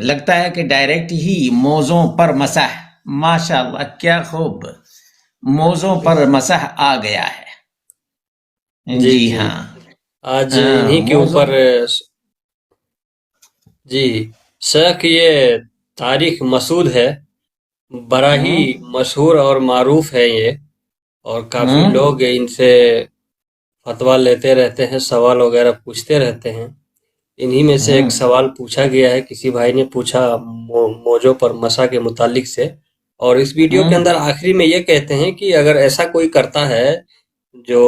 لگتا ہے کہ ڈائریکٹ ہی موزوں پر مسح، ماشاء اللہ کیا خوب، موزوں پر مسح آ گیا ہے، جی جی جی، ہاں، آج انہی کے موزوں، اوپر جی شیخ، یہ تاریخ مسعود ہے، بڑا ہی ہوں مشہور اور معروف ہے یہ، اور کافی ہوں لوگ ان سے فتویٰ لیتے رہتے ہیں، سوال وغیرہ پوچھتے رہتے ہیں۔ انہی میں سے ایک ہوں سوال پوچھا گیا ہے، کسی بھائی نے پوچھا موجوں پر مسح کے متعلق سے، اور اس ویڈیو کے ہوں اندر آخری میں یہ کہتے ہیں کہ اگر ایسا کوئی کرتا ہے جو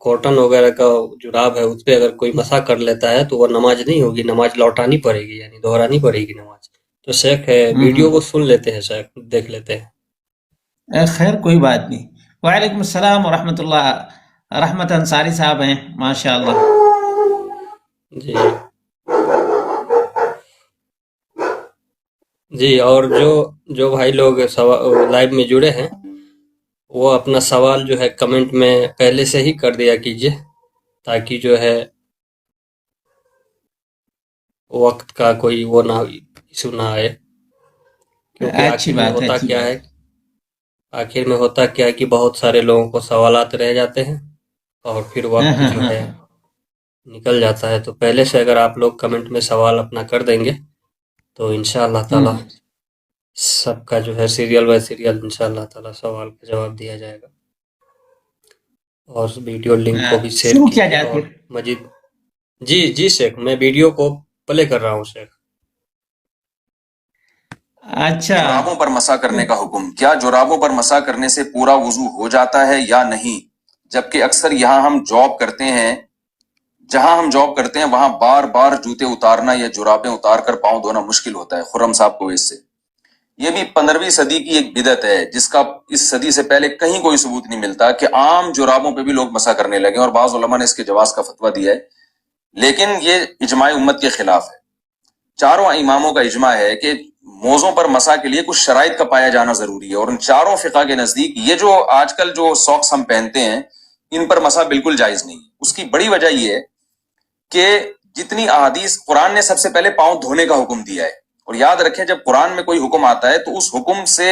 کاٹن وغیرہ کا جراب ہے اس پہ اگر کوئی مسح کر لیتا ہے تو وہ نماز نہیں ہوگی، نماز لوٹانی پڑے گی، یعنی دہرانی پڑے گی نماز۔ تو شیخ ویڈیو ہوں کو سن لیتے ہیں، شیخ دیکھ لیتے ہیں۔ خیر کوئی بات نہیں۔ وعلیکم السلام ورحمۃ اللہ، رحمت انصاری صاحب ہیں ماشاء اللہ۔ جی جی، اور جو بھائی لوگ لائیو میں جڑے ہیں وہ اپنا سوال جو ہے کمنٹ میں پہلے سے ہی کر دیا کیجئے، تاکہ جو ہے وقت کا کوئی وہ نہ ایشو نہ آئے، کیونکہ اچھی بات ہے، اچھی بات ہے۔ آخر میں ہوتا کیا ہے کہ بہت سارے لوگوں کو سوالات رہ جاتے ہیں اور پھر ہاں وقت ہاں جو ہاں ہے ہاں۔ نکل جاتا ہے۔ تو پہلے سے اگر آپ لوگ کمنٹ میں سوال اپنا کر دیں گے تو انشاءاللہ تعالی سب کا جو ہے سیریل بائی سیریل انشاءاللہ تعالی سوال کا جواب دیا جائے گا، اور ویڈیو لنک کو بھی شیئر شروع کیا کیجیے۔ جائے اور پھر؟ مجید جی شیخ، میں ویڈیو کو پلے کر رہا ہوں شیخ۔ اچھا، جرابوں پر مسح کرنے کا حکم، کیا جرابوں پر مسح کرنے سے پورا وضو ہو جاتا ہے یا نہیں؟ جبکہ اکثر یہاں ہم جاب کرتے ہیں، جہاں ہم جاب کرتے ہیں وہاں بار بار جوتے اتارنا یا جرابیں اتار کر پاؤں دھونا مشکل ہوتا ہے۔ خرم صاحب کو اس سے یہ بھی 15ویں صدی کی ایک بدعت ہے جس کا اس صدی سے پہلے کہیں کوئی ثبوت نہیں ملتا کہ عام جرابوں پہ بھی لوگ مسح کرنے لگے، اور بعض علماء نے اس کے جواز کا فتویٰ دیا ہے، لیکن یہ اجماع امت کے خلاف ہے۔ چاروں اماموں کا اجماع ہے کہ موزوں پر مسح کے لیے کچھ شرائط کا پایا جانا ضروری ہے، اور ان چاروں فقہ کے نزدیک یہ جو آج کل جو ساکس ہم پہنتے ہیں ان پر مسح بالکل جائز نہیں ہے۔ اس کی بڑی وجہ یہ ہے کہ جتنی احادیث، قرآن نے سب سے پہلے پاؤں دھونے کا حکم دیا ہے، اور یاد رکھیں جب قرآن میں کوئی حکم آتا ہے تو اس حکم سے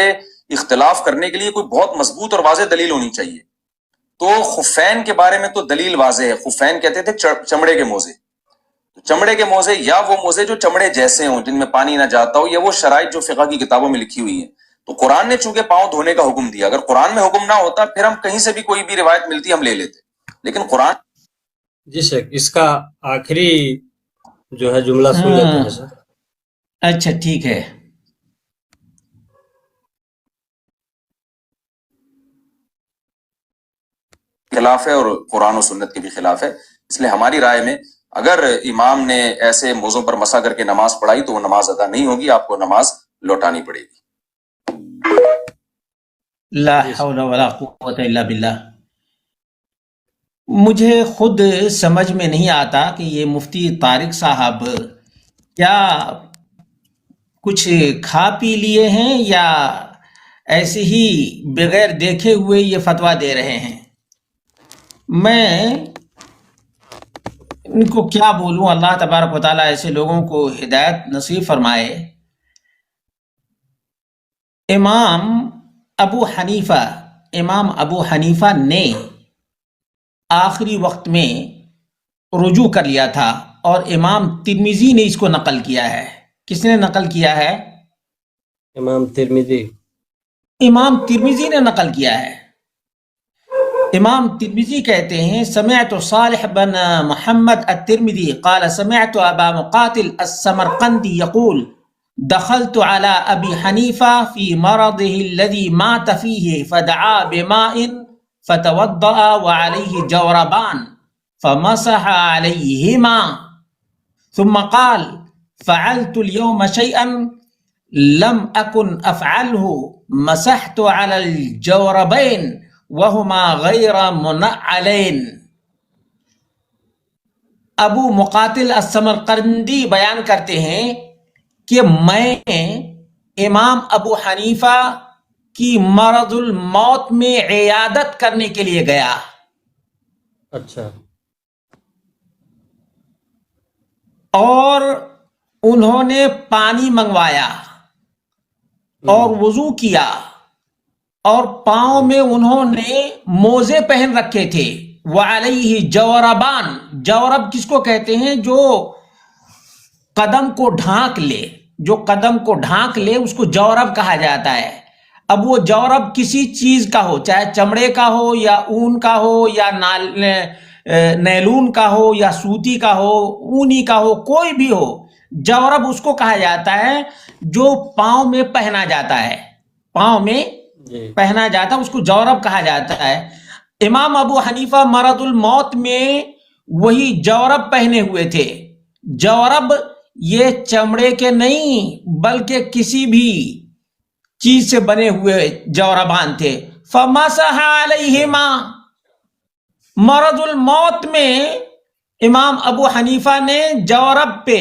اختلاف کرنے کے لیے کوئی بہت مضبوط اور واضح دلیل ہونی چاہیے۔ تو خفین کے بارے میں تو دلیل واضح ہے، خفین کہتے تھے چمڑے کے موزے، چمڑے کے موزے یا وہ موزے جو چمڑے جیسے ہوں جن میں پانی نہ جاتا ہو، یا وہ شرائط جو فقہ کی کتابوں میں لکھی ہوئی ہیں۔ تو قرآن نے چونکہ پاؤں دھونے کا حکم دیا، اگر قرآن میں حکم نہ ہوتا پھر ہم کہیں سے بھی کوئی بھی روایت ملتی ہم لے لیتے، لیکن قرآن جی شیخ، اس کا آخری جو ہے جملہ سن لیتے ہیں سر۔ اچھا ٹھیک ہے۔ خلاف ہے اور قرآن و سنت کے بھی خلاف ہے، اس لیے ہماری رائے میں اگر امام نے ایسے موزوں پر مسح کر کے نماز پڑھائی تو وہ نماز ادا نہیں ہوگی، آپ کو نماز لوٹانی پڑے گی۔ لا جی حول ولا قوت الا باللہ۔ مجھے خود سمجھ میں نہیں آتا کہ یہ مفتی طارق صاحب کیا کچھ کھا پی لیے ہیں یا ایسے ہی بغیر دیکھے ہوئے یہ فتویٰ دے رہے ہیں۔ میں ان کو کیا بولوں، اللہ تبارک و تعالیٰ ایسے لوگوں کو ہدایت نصیب فرمائے۔ امام ابو حنیفہ نے آخری وقت میں رجوع کر لیا تھا، اور امام ترمذی نے اس کو نقل کیا ہے۔ کس نے نقل کیا ہے؟ امام ترمذی۔ امام ترمذی نے نقل کیا ہے۔ امام ترمذی کہتے ہیں سمعت صالح بن محمد الترمذی قال سمعت ابا مقاتل السمرقندی یقول دخلت على ابی حنیفہ فی مرضه الذي مات فيه فدعا بماء فتوضأ وعليه جوربان فمسح عليهما ثم قال فعلت اليوم شيئا لم أكن أفعله مسحت على الجوربين وهما غير منعلين۔ ابو مقاتل السمرقندی بیان کرتے ہیں کہ میں امام ابو حنیفہ کی مرض الموت میں عیادت کرنے کے لیے گیا، اچھا۔ اور انہوں نے پانی منگوایا اور وضو کیا اور پاؤں میں انہوں نے موزے پہن رکھے تھے، وعلیہ جوربان، جورب کس کو کہتے ہیں؟ جو قدم کو ڈھانک لے، جو قدم کو ڈھانک لے اس کو جورب کہا جاتا ہے۔ اب وہ جورب کسی چیز کا ہو، چاہے چمڑے کا ہو یا اون کا ہو یا نیلون کا ہو یا سوتی کا ہو، اونی کا ہو، کوئی بھی ہو، جورب اس کو کہا جاتا ہے جو پاؤں میں پہنا جاتا ہے، پاؤں میں جی پہنا جاتا ہے، اس کو جورب کہا جاتا ہے۔ امام ابو حنیفہ مرض الموت میں وہی جورب پہنے ہوئے تھے۔ جورب یہ چمڑے کے نہیں بلکہ کسی بھی چیز سے بنے ہوئے جوربان تھے۔ فمسح علیہما، مرض الموت میں امام ابو حنیفہ نے جورب پہ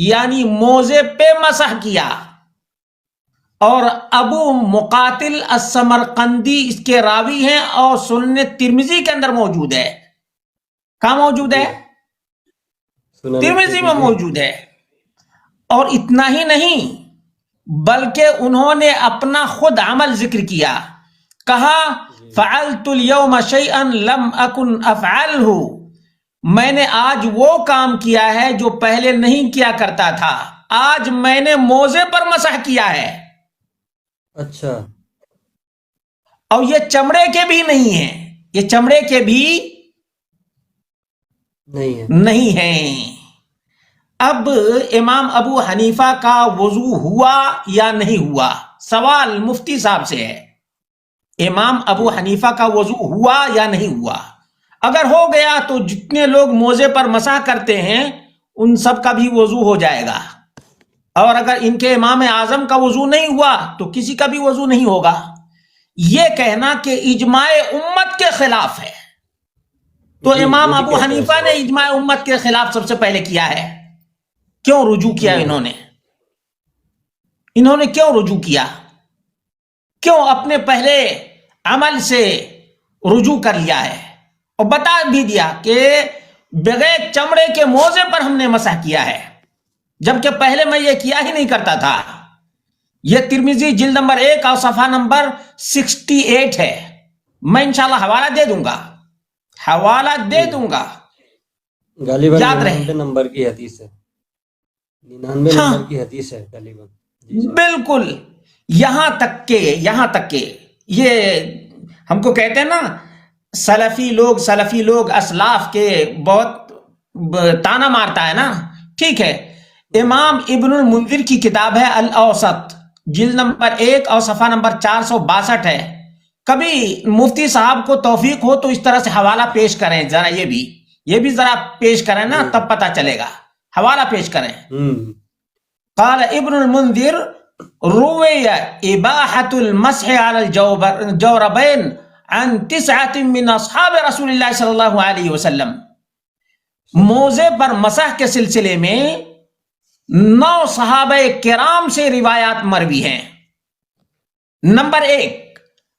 یعنی موزے پہ مسح کیا، اور ابو مقاتل السمرقندی اس کے راوی ہیں اور سنن ترمذی کے اندر موجود ہے۔ کہاں موجود ہے؟ سنن ترمذی میں موجود ہے۔ اور اتنا ہی نہیں بلکہ انہوں نے اپنا خود عمل ذکر کیا، کہا فعلت اليوم شيئا لم اكن افعله، میں نے آج وہ کام کیا ہے جو پہلے نہیں کیا کرتا تھا، آج میں نے موزے پر مسح کیا ہے۔ اچھا، اور یہ چمڑے کے بھی نہیں ہیں، یہ چمڑے کے بھی نہیں ہے۔ نہیں ہیں۔ اب امام ابو حنیفہ کا وضو ہوا یا نہیں ہوا؟ سوال مفتی صاحب سے ہے، امام ابو حنیفہ کا وضو ہوا یا نہیں ہوا؟ اگر ہو گیا تو جتنے لوگ موزے پر مسح کرتے ہیں ان سب کا بھی وضو ہو جائے گا، اور اگر ان کے امام اعظم کا وضو نہیں ہوا تو کسی کا بھی وضو نہیں ہوگا۔ یہ کہنا کہ اجماع امت کے خلاف ہے، تو جی، امام یہ بھی ابو کہتے ہیں حنیفہ نے اجماع امت کے خلاف سب سے پہلے کیا ہے۔ کیوں رجوع کیا انہوں نے کیوں رجوع کیا؟ کیوں اپنے پہلے عمل سے رجوع کر لیا ہے؟ اور بتا بھی دیا کہ بغیر چمڑے کے موزے پر ہم نے مسح کیا ہے، جبکہ پہلے میں یہ کیا ہی نہیں کرتا تھا۔ یہ ترمذی جلد نمبر 1 اور صفحہ نمبر 68 ہے، میں انشاءاللہ حوالہ دے دوں گا، حوالہ دے دوں گا، غالباً یاد رہے۔ 99 نمبر کی حدیث ہے، 99 ہاں، نمبر کی حدیث ہے غالباً۔ جی جی بالکل، یہاں تک کہ یہ ہم کو کہتے ہیں نا سلفی لوگ اسلاف کے بہت تانا مارتا ہے نا، ٹھیک ہے۔ امام ابن المنذر کی کتاب ہے الاوسط، جلد نمبر 1 اور صفحہ نمبر 462 ہے۔ کبھی مفتی صاحب کو توفیق ہو تو اس طرح سے حوالہ پیش کریں، ذرا یہ بھی ذرا پیش کریں نا، تب پتہ چلے گا، حوالہ پیش کریں۔ قال ابن المنذر روي إباحة المسح على الجوربين عن 9 من اصحاب رسول اللہ صلی اللہ علیہ وسلم، موزے پر مسح کے سلسلے میں 9 صحابہ کرام سے روایات مروی ہیں۔ نمبر 1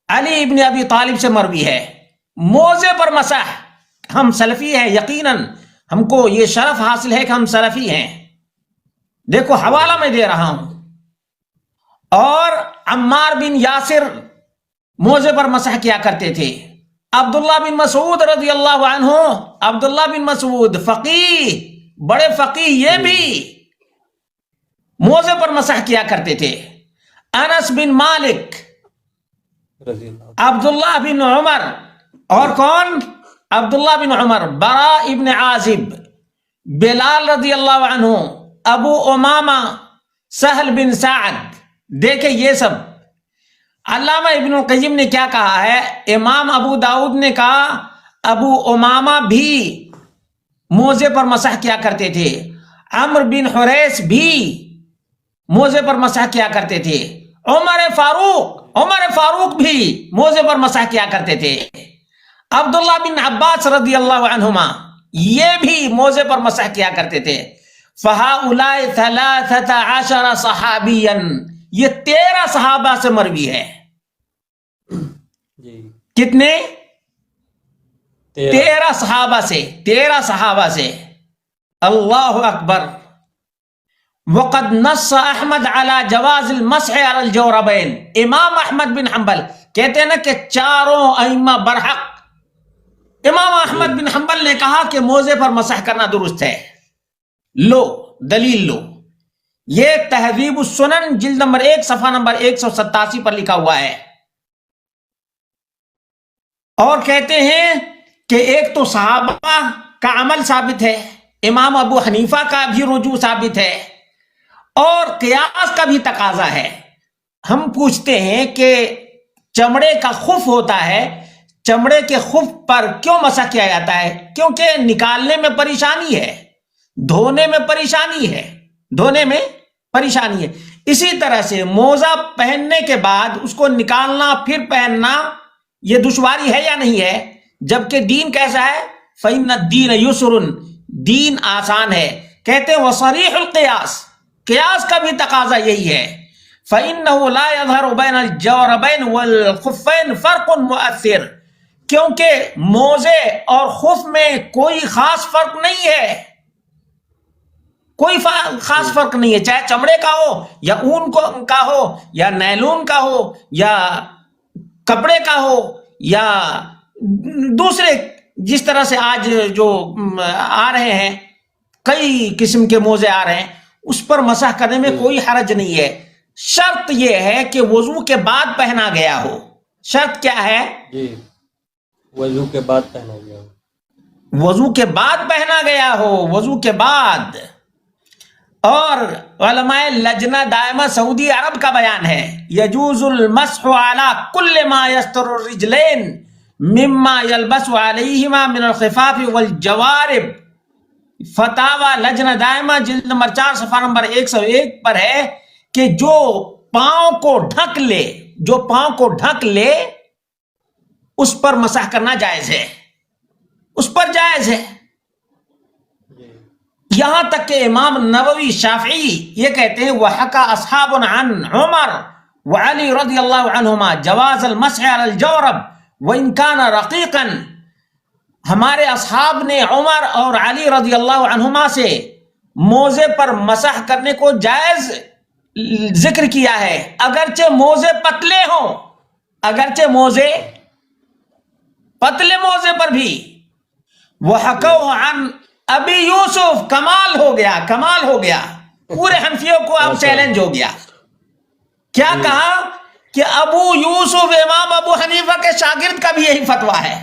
علی ابن ابی طالب سے مروی ہے، موزے پر مسح۔ ہم سلفی ہیں، یقیناً ہم کو یہ شرف حاصل ہے کہ ہم سلفی ہیں، دیکھو حوالہ میں دے رہا ہوں۔ اور عمار بن یاسر موزے پر مسح کیا کرتے تھے۔ عبداللہ بن مسعود رضی اللہ عنہ، عبداللہ بن مسعود فقیہ، بڑے فقیہ، یہ بھی موزے پر مسح کیا کرتے تھے۔ انس بن مالک، رضی اللہ، عبداللہ بن عمر، اور کون؟ عبداللہ بن عمر، براء ابن عازب، بلال رضی اللہ عنہ، ابو امامہ، سہل بن سعد۔ دیکھیں یہ سب علامہ ابن القیم نے کیا کہا ہے، امام ابو داؤد نے کہا ابو امامہ بھی موزے پر مسح کیا کرتے تھے، عمر بن حریث بھی موزے پر مسح کیا کرتے تھے، عمر فاروق بھی موزے پر مسح کیا کرتے تھے، عبداللہ بن عباس رضی اللہ عنہما یہ بھی موزے پر مسح کیا کرتے تھے۔ فَهَؤُلَاءِ 13 صحابیًا، یہ 13 صحابہ سے مروی ہے۔ جی کتنے؟ 13 صحابہ سے، 13 صحابہ سے۔ اللہ اکبر۔ وقد نص احمد علی جواز المسح علی الجوربین. امام احمد بن حنبل کہتے ہیں نا کہ چاروں ائمہ برحق. امام احمد بن حنبل نے کہا کہ موزے پر مسح کرنا درست ہے. لو دلیل لو. یہ تہذیب السنن جلد نمبر 1 صفحہ نمبر 187 پر لکھا ہوا ہے. اور کہتے ہیں کہ ایک تو صحابہ کا عمل ثابت ہے, امام ابو حنیفہ کا بھی رجوع ثابت ہے, اور قیاس کا بھی تقاضا ہے. ہم پوچھتے ہیں کہ چمڑے کا خف ہوتا ہے, چمڑے کے خف پر کیوں مسح کیا جاتا ہے؟ کیونکہ نکالنے میں پریشانی ہے, دھونے میں پریشانی ہے, دھونے میں پریشانی ہے. اسی طرح سے موزہ پہننے کے بعد اس کو نکالنا پھر پہننا یہ دشواری ہے یا نہیں ہے؟ جبکہ دین کیسا ہے؟ فَإِنَّ الدِّينَ يُسْرٌ, دین آسان ہے. کہتے ہیں وَصَرِيحُ الْقِيَاسِ, قیاس کا بھی تقاضا یہی ہے. فَإِنَّهُ لَا يَظْهَرُ بَيْنَ الْجَوْرَبَيْنِ وَالْخُفَّيْنِ فَرْقٌ مُؤَثِّرٌ, کیونکہ موزے اور خف میں کوئی خاص فرق نہیں ہے, کوئی خاص فرق نہیں ہے, چاہے چمڑے کا ہو یا اون کا ہو یا نیلون کا ہو یا کپڑے کا ہو یا دوسرے جس طرح سے آج جو آ رہے ہیں, کئی قسم کے موزے آ رہے ہیں, اس پر مسح کرنے میں کوئی حرج نہیں ہے. شرط یہ ہے کہ وضو کے بعد پہنا گیا ہو. شرط کیا ہے؟ جی, وضو کے بعد پہنا گیا ہو. وضو کے بعد پہنا گیا ہو, وضو کے بعد. اور علماء لجنہ دائمہ سعودی عرب کا بیان ہے, یجوز المسح علی کل ما یستر الرجلین مما یلبس علیہما من الخفاف والجوارب. فتاوی لجنہ دائمہ جلد نمبر 4 صفحہ نمبر 101 پر ہے کہ جو پاؤں کو ڈھک لے, جو پاؤں کو ڈھک لے اس پر مسح کرنا جائز ہے, اس پر جائز ہے. یہاں تک کہ امام نووی شافعی یہ کہتے ہیں وَحَكَى أَصْحَابٌ عَنْ عُمَرْ وَعَلِي رضی اللہ عنہما جواز المسح علی الجورب وَإِنْ كَانَ رَقِيقًا. ہمارے اصحاب نے عمر اور علی رضی اللہ عنہما سے موزے پر مسح کرنے کو جائز ذکر کیا ہے, اگرچہ موزے پتلے ہوں, اگرچہ موزے پتلے موزے پر بھی. وَحَكَوْهُ عَنْ ابی یوسف, کمال ہو گیا, کمال ہو گیا, پورے حنفیوں کو اب چیلنج ہو گیا. کیا کہا کہ ابو یوسف امام ابو حنیفہ کے شاگرد کا بھی یہی فتویٰ ہے,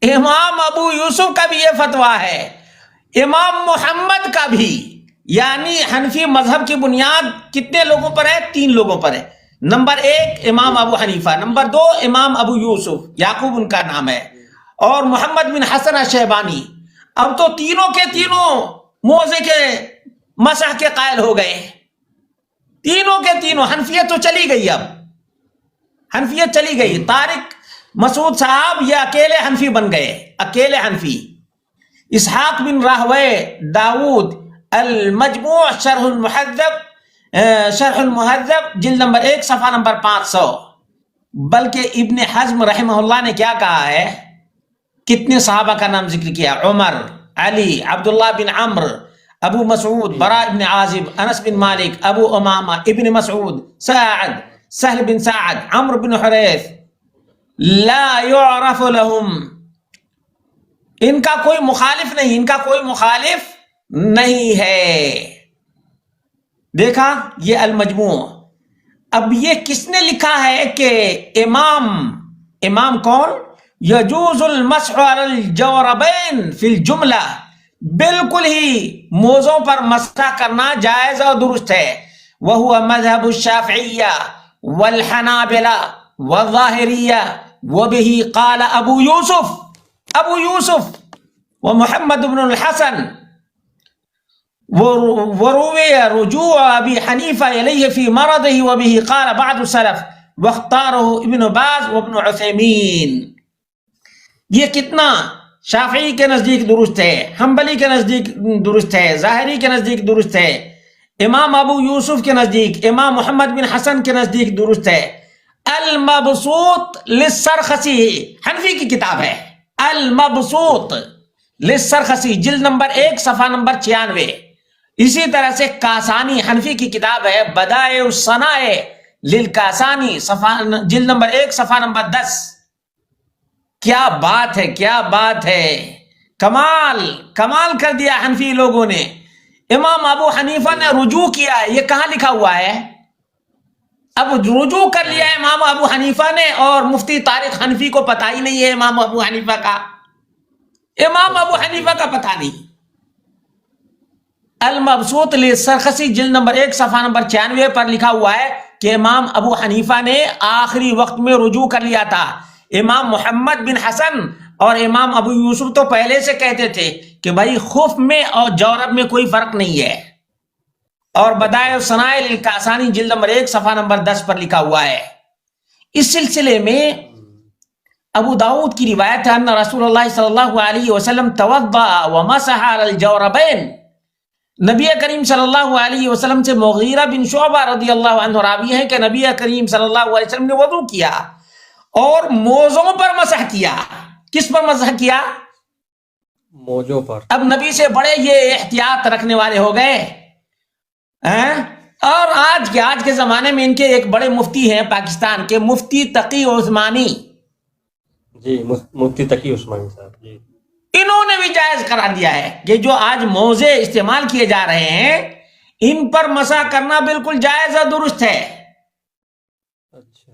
امام ابو یوسف کا بھی یہ فتویٰ ہے, امام محمد کا بھی. یعنی حنفی مذہب کی بنیاد کتنے لوگوں پر ہے؟ 3 لوگوں پر ہے. نمبر 1 امام ابو حنیفہ, نمبر 2 امام ابو یوسف, یعقوب ان کا نام ہے, اور محمد بن حسن الشیبانی. اب تو تینوں کے تینوں موزے کے مسح کے قائل ہو گئے, تینوں کے تینوں. حنفیت تو چلی گئی, اب حنفیت چلی گئی. طارق مسعود صاحب یہ اکیلے حنفی بن گئے, اکیلے حنفی. اسحاق بن راہوے داؤد المجموع شرح المہذب جلد نمبر 1 صفحہ نمبر 500. بلکہ ابن حزم رحمہ اللہ نے کیا کہا ہے, کتنے صحابہ کا نام ذکر کیا, عمر, علی, عبداللہ بن عمر, ابو مسعود, براء بن عازب, انس بن مالک, ابو امامہ, ابن مسعود, سعد, سہل بن سعد, عمرو بن حریث. لا يعرف لهم, ان کا کوئی مخالف نہیں, ان کا کوئی مخالف نہیں ہے. دیکھا یہ المجموع. اب یہ کس نے لکھا ہے کہ امام کون؟ یجوز المسح علی الجوربین فی الجملہ, بالکل ہی موزوں پر مسح کرنا جائز اور درست ہے. وہو مذہب الشافعیہ والحنابلہ والظاہریہ وبہ قال ابو یوسف ومحمد بن الحسن وروی رجوع ابی حنیفہ الیہ فی مرضہ وبہ قال بعض السلف واختارہ ابن باز وابن عثیمین. یہ کتنا شافعی کے نزدیک درست ہے, حنبلی کے نزدیک درست ہے, ظاہری کے نزدیک درست ہے, امام ابو یوسف کے نزدیک, امام محمد بن حسن کے نزدیک درست ہے. المبسوط للسرخسی, حنفی کی کتاب ہے, المبسوط للسرخسی جلد نمبر 1 صفحہ نمبر 96. اسی طرح سے کاسانی حنفی کی کتاب ہے بدائع الصنائع للکاسانی، جلد نمبر 1 صفحہ نمبر 10. کیا بات ہے، کیا بات ہے، کمال کر دیا حنفی لوگوں نے. امام ابو حنیفہ نے رجوع کیا ہے، یہ کہاں لکھا ہوا ہے؟ اب رجوع کر لیا ہے امام ابو حنیفہ نے، اور مفتی طارق حنفی کو پتہ ہی نہیں ہے امام ابو حنیفہ کا. امام ابو حنیفہ کا پتہ نہیں. المبسوط للسرخسی جلد نمبر 1 صفحہ نمبر 96 پر لکھا ہوا ہے کہ امام ابو حنیفہ نے آخری وقت میں رجوع کر لیا تھا. امام محمد بن حسن اور امام ابو یوسف تو پہلے سے کہتے تھے کہ بھائی خف میں اور جورب میں کوئی فرق نہیں ہے. اور بدائع الصنائع للکاسانی جلد نمبر 1 صفحہ نمبر 10 پر لکھا ہوا ہے. اس سلسلے میں ابو داؤد کی روایت ہے ان رسول اللہ صلی اللہ علیہ وسلم توضأ ومسح علی الجوربین. نبی کریم صلی اللہ علیہ وسلم سے مغیرہ بن شعبہ رضی اللہ عنہ راوی ہے کہ نبی کریم صلی اللہ علیہ وسلم نے وضو کیا اور موزوں پر مسح کیا. کس پر مسح کیا؟ موجوں پر. اب نبی سے بڑے یہ احتیاط رکھنے والے ہو گئے. اور آج کے زمانے میں ان کے ایک بڑے مفتی ہیں پاکستان کے، مفتی تقی عثمانی. جی مفتی تقی عثمانی صاحب جی. انہوں نے بھی جائز قرار دیا ہے کہ جو آج موزے استعمال کیے جا رہے ہیں ان پر مسح کرنا بالکل جائز اور درست ہے. اچھا.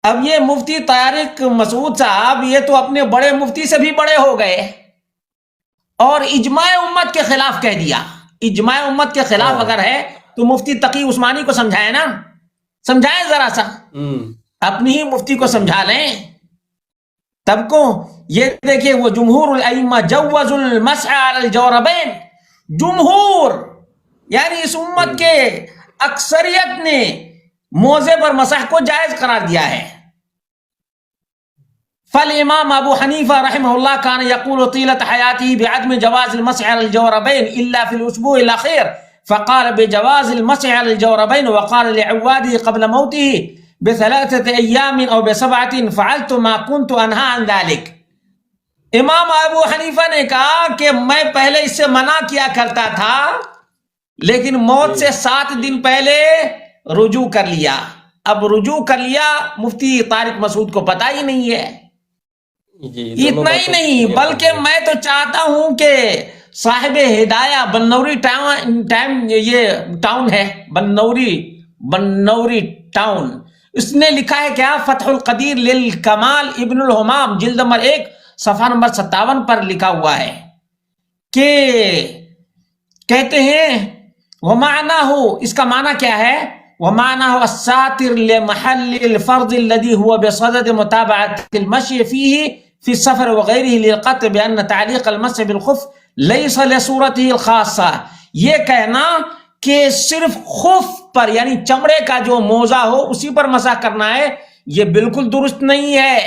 اب یہ مفتی طارق مسعود صاحب یہ تو اپنے بڑے مفتی سے بھی بڑے ہو گئے اور اجماع امت کے خلاف کہہ دیا. اجماع امت کے خلاف اگر ہے تو مفتی تقی عثمانی کو سمجھائے نا، سمجھائیں ذرا سا، اپنی ہی مفتی کو سمجھا لیں تب کو. یہ دیکھیں وہ جمہور الائمہ جوز المسح علی الجوربین، جمہور یعنی اس امت کے اکثریت نے موزے پر مسح کو جائز قرار دیا ہے. فالامام ابو حنیفہ رحمہ اللہ کان یقول طیلۃ حیاتہ بعدم جواز المسح علی الجوربین الا فی الاسبوع الاخیر فقال بجواز المسح علی الجوربین وقال لعواده قبل موته بثلاثة ایام او ب7 فعلت ما كنت انہا عن ذلك. امام ابو حنیفہ نے کہا کہ میں پہلے اس سے منع کیا کرتا تھا لیکن موت سے 7 دن پہلے رجوع کر لیا. اب رجوع کر لیا مفتی طارق مسعود کو پتہ ہی نہیں ہے. اتنا ہی نہیں بلکہ میں تو چاہتا ہوں کہ صاحب ہدایہ بنوری یہ ٹاؤن ہے بنوری ٹاؤن، اس نے لکھا ہے کیا فتح القدیر للکمال ابن الحمام جلد نمبر 1 صفحہ نمبر 57 پر لکھا ہوا ہے کہ کہتے ہیں وَمَعْنَاهُ، اس کا معنی کیا ہے؟ وَمَعْنَاهُ السَّاتِرُ لِمَحَلِّ الْفَرْضِ الَّذِي هُوَ بِصَدَدِ مُتَابَعَةِ الْمَشْيِ فِيهِ فِي السَّفَرِ وَغَيْرِهِ لِلْقَطْعِ بِأَنَّ تَعْلِيقَ الْمَسْحِ بِالْخُفِّ لَيْسَ لِصُورَتِهِ الْخَاصَّةِ. یہ کہنا کہ صرف خف پر یعنی چمڑے کا جو موزہ ہو اسی پر مسح کرنا ہے یہ بالکل درست نہیں ہے.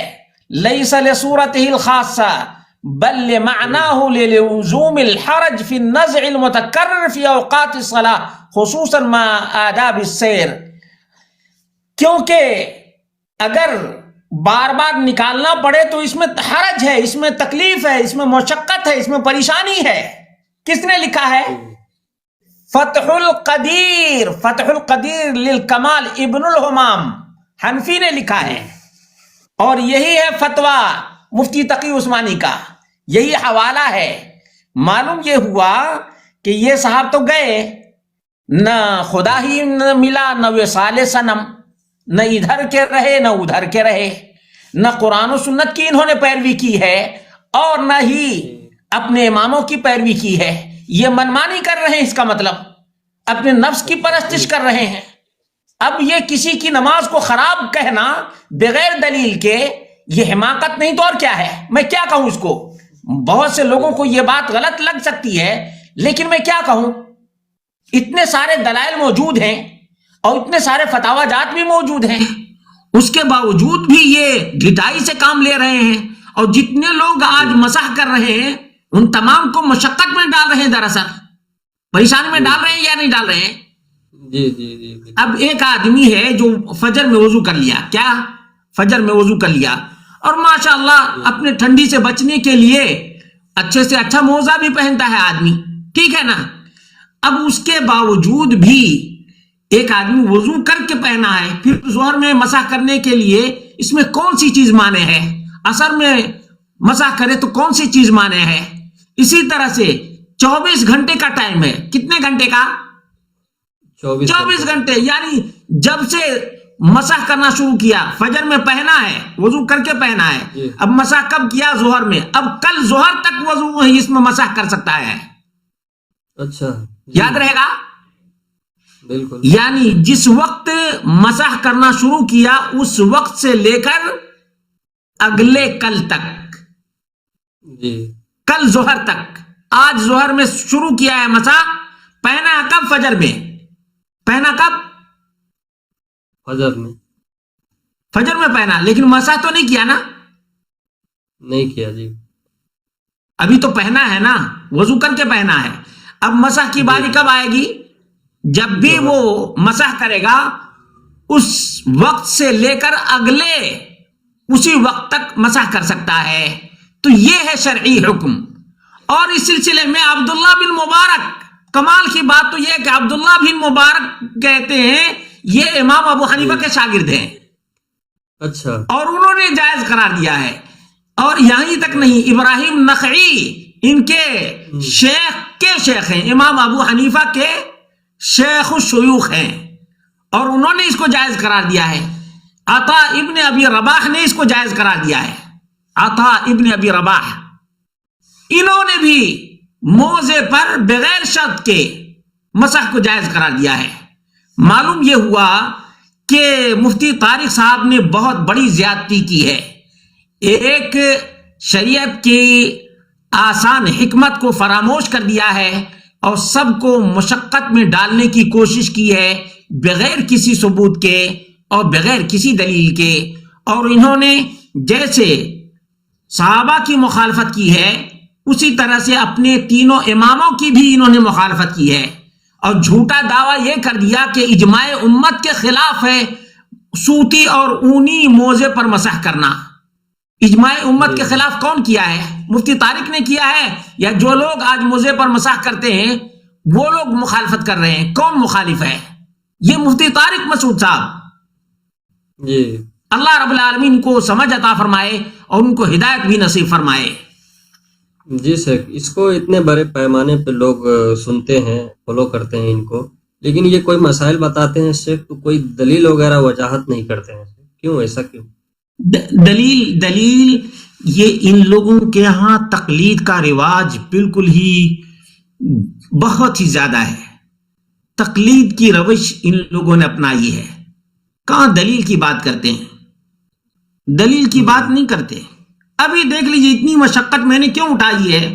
لَيْسَ لِصُورَتِهِ الْخَاصَّةِ بل لمعناه للزوم الحرج في النزع المتكرر في اوقات الصلاة خصوصا مع آداب السیر. کیونکہ اگر بار بار نکالنا پڑے تو اس میں حرج ہے، اس میں تکلیف ہے، اس میں مشقت ہے، اس میں پریشانی ہے. کس نے لکھا ہے؟ فتح القدیر للکمال ابن الحمام حنفی نے لکھا ہے اور یہی ہے فتویٰ مفتی تقی عثمانی کا، یہی حوالہ ہے. معلوم یہ ہوا کہ یہ صاحب تو گئے، نہ خدا ہی نہ ملا، نہ وصال صنم، نہ ادھر کے رہے نہ ادھر کے رہے، نہ قرآن و سنت کی انہوں نے پیروی کی ہے اور نہ ہی اپنے اماموں کی پیروی کی ہے. یہ منمانی کر رہے ہیں، اس کا مطلب اپنے نفس کی پرستش کر رہے ہیں. اب یہ کسی کی نماز کو خراب کہنا بغیر دلیل کے یہ حماقت نہیں تو اور کیا ہے؟ میں کیا کہوں اس کو؟ بہت سے لوگوں کو یہ بات غلط لگ سکتی ہے لیکن میں کیا کہوں؟ اتنے سارے دلائل موجود ہیں اور اتنے سارے فتاوی جات بھی موجود ہیں، اس کے باوجود بھی یہ ڈھٹائی سے کام لے رہے ہیں اور جتنے لوگ آج مسح کر رہے ہیں ان تمام کو مشقت میں ڈال رہے ہیں، دراصل پریشانی میں ڈال رہے ہیں یا نہیں ڈال رہے ہیں؟ جی. اب ایک آدمی ہے جو فجر میں وضو کر لیا، کیا فجر میں وضو کر لیا اور ماشاءاللہ اپنے ٹھنڈی سے بچنے کے لیے اچھے سے اچھا موزہ بھی پہنتا ہے آدمی، ٹھیک ہے نا؟ اب اس کے باوجود بھی ایک آدمی وضو کر کے پہنا ہے، پھر ظہر میں مسح کرنے کے لیے اس میں کون سی چیز مانے ہے؟ عصر میں مسح کرے تو کون سی چیز مانے ہے؟ اسی طرح سے 24 گھنٹے کا ٹائم ہے، کتنے گھنٹے کا؟ 24 گھنٹے، یعنی جب سے مسح کرنا شروع کیا، فجر میں پہنا ہے، وضو کر کے پہنا ہے، اب مسح کب کیا؟ ظہر میں، اب کل ظہر تک وضو اس میں مسح کر سکتا ہے۔ اچھا، یاد رہے گا؟ بالکل، یعنی جس وقت مسح کرنا شروع کیا اس وقت سے لے کر اگلے کل تک، جی، کل ظہر تک، آج ظہر میں شروع کیا ہے مسح، پہنا کب؟ فجر میں، پہنا کب؟ فجر میں، فجر میں پہنا، لیکن مسح تو نہیں کیا نا؟ نہیں کیا جی، ابھی تو پہنا ہے نا، وضو کر کے پہنا ہے۔ اب مسح کی باری کب آئے گی؟ جب بھی وہ مسح کرے گا اس وقت سے لے کر اگلے اسی وقت تک مسح کر سکتا ہے۔ تو یہ ہے شرعی حکم۔ اور اس سلسلے میں عبداللہ بن مبارک، کمال کی بات تو یہ ہے کہ عبداللہ بن مبارک کہتے ہیں یہ امام ابو حنیفہ کے شاگرد ہیں، اچھا، اور انہوں نے جائز قرار دیا ہے۔ اور یہیں تک نہیں، ابراہیم نخعی ان کے شیخ کے شیخ ہیں، امام ابو حنیفہ کے شیخ الشیوخ ہیں، اور انہوں نے اس کو جائز قرار دیا ہے۔ عطا ابن ابی رباح نے اس کو جائز قرار دیا ہے، عطا ابن ابی رباح، انہوں نے بھی موزے پر بغیر شرط کے مسح کو جائز قرار دیا ہے۔ معلوم یہ ہوا کہ مفتی طارق صاحب نے بہت بڑی زیادتی کی ہے، ایک شریعت کی آسان حکمت کو فراموش کر دیا ہے اور سب کو مشقت میں ڈالنے کی کوشش کی ہے بغیر کسی ثبوت کے اور بغیر کسی دلیل کے۔ اور انہوں نے جیسے صحابہ کی مخالفت کی ہے اسی طرح سے اپنے تینوں اماموں کی بھی انہوں نے مخالفت کی ہے، اور جھوٹا دعویٰ یہ کر دیا کہ اجماع امت کے خلاف ہے سوتی اور اونی موزے پر مسح کرنا۔ اجماع امت کے خلاف کون کیا ہے؟ مفتی طارق نے کیا ہے، یا جو لوگ آج موزے پر مسح کرتے ہیں وہ لوگ مخالفت کر رہے ہیں؟ کون مخالف ہے؟ یہ مفتی طارق مسعود صاحب۔ جی، اللہ رب العالمین کو سمجھ عطا فرمائے اور ان کو ہدایت بھی نصیب فرمائے۔ جی شیخ، اس کو اتنے بڑے پیمانے پہ لوگ سنتے ہیں، فالو کرتے ہیں ان کو، لیکن یہ کوئی مسائل بتاتے ہیں شیخ تو کوئی دلیل وغیرہ وضاحت نہیں کرتے ہیں، کیوں؟ ایسا کیوں؟ دلیل یہ ان لوگوں کے ہاں تقلید کا رواج بالکل ہی بہت ہی زیادہ ہے، تقلید کی روش ان لوگوں نے اپنائی ہے۔ کہاں دلیل کی بات کرتے ہیں؟ دلیل کی بات نہیں کرتے۔ ابھی دیکھ لیجیے اتنی مشقت میں نے کیوں اٹھائی ہے،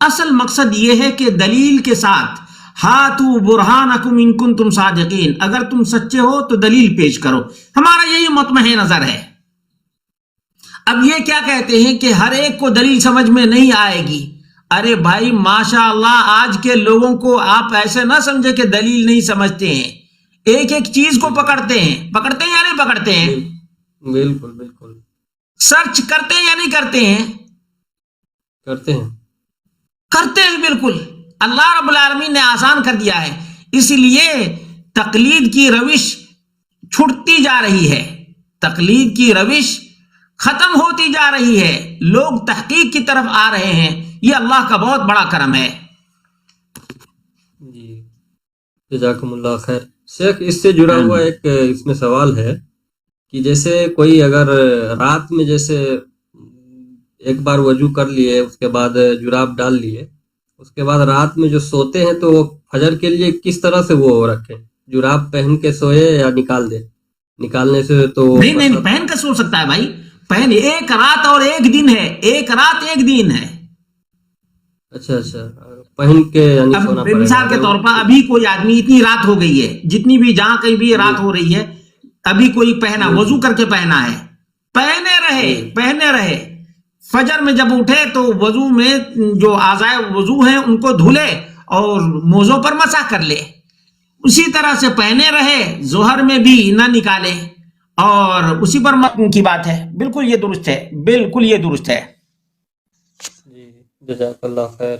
اصل مقصد یہ ہے کہ دلیل کے ساتھ ہاتھو برہانکم ان کنتم صادقین، اگر تم سچے ہو تو دلیل پیش کرو، ہمارا یہی مطمع نظر ہے۔ اب یہ کیا کہتے ہیں کہ ہر ایک کو دلیل سمجھ میں نہیں آئے گی۔ ارے بھائی ماشاء اللہ، آج کے لوگوں کو آپ ایسے نہ سمجھے کہ دلیل نہیں سمجھتے ہیں، ایک ایک چیز کو پکڑتے ہیں یا نہیں پکڑتے ہیں؟ بالکل بالکل، سرچ کرتے ہیں یا نہیں کرتے ہیں؟ کرتے ہیں بالکل۔ اللہ رب العالمین نے آسان کر دیا ہے، اس لیے تقلید کی روش چھٹتی جا رہی ہے، تقلید کی روش ختم ہوتی جا رہی ہے، لوگ تحقیق کی طرف آ رہے ہیں، یہ اللہ کا بہت بڑا کرم ہے۔ جی، جزاکم اللہ خیر۔ شیخ، اس سے جڑا ہوا ایک اس میں سوال ہے کہ جیسے کوئی اگر رات میں جیسے ایک بار وضو کر لیے، اس کے بعد جراب ڈال لیے، اس کے بعد رات میں جو سوتے ہیں تو وہ فجر کے لیے کس طرح سے وہ رکھیں؟ جراب پہن کے سوئے یا نکال دے؟ نکالنے سے تو نہیں پہن کے سو سکتا ہے بھائی، پہن، ایک رات اور ایک دن ہے، ایک رات ایک دن ہے۔ اچھا، پہن کے یعنی اب سونا پڑے گا۔ مثال کے طور پر ابھی کوئی آدمی، اتنی رات ہو گئی ہے، جتنی بھی جہاں کہیں بھی رات ہو رہی ہے، ابھی کوئی پہنا، وضو کر کے پہنا ہے، پہنے رہے، فجر میں جب اٹھے تو وضو میں جو اعضائے وضو ہیں ان کو دھلے اور موزوں پر مسح کر لے، اسی طرح سے پہنے رہے، ظہر میں بھی نہ نکالے، اور اسی پر کی بات ہے۔ بالکل یہ درست ہے، بالکل یہ درست ہے۔ جی، جزاک اللہ خیر۔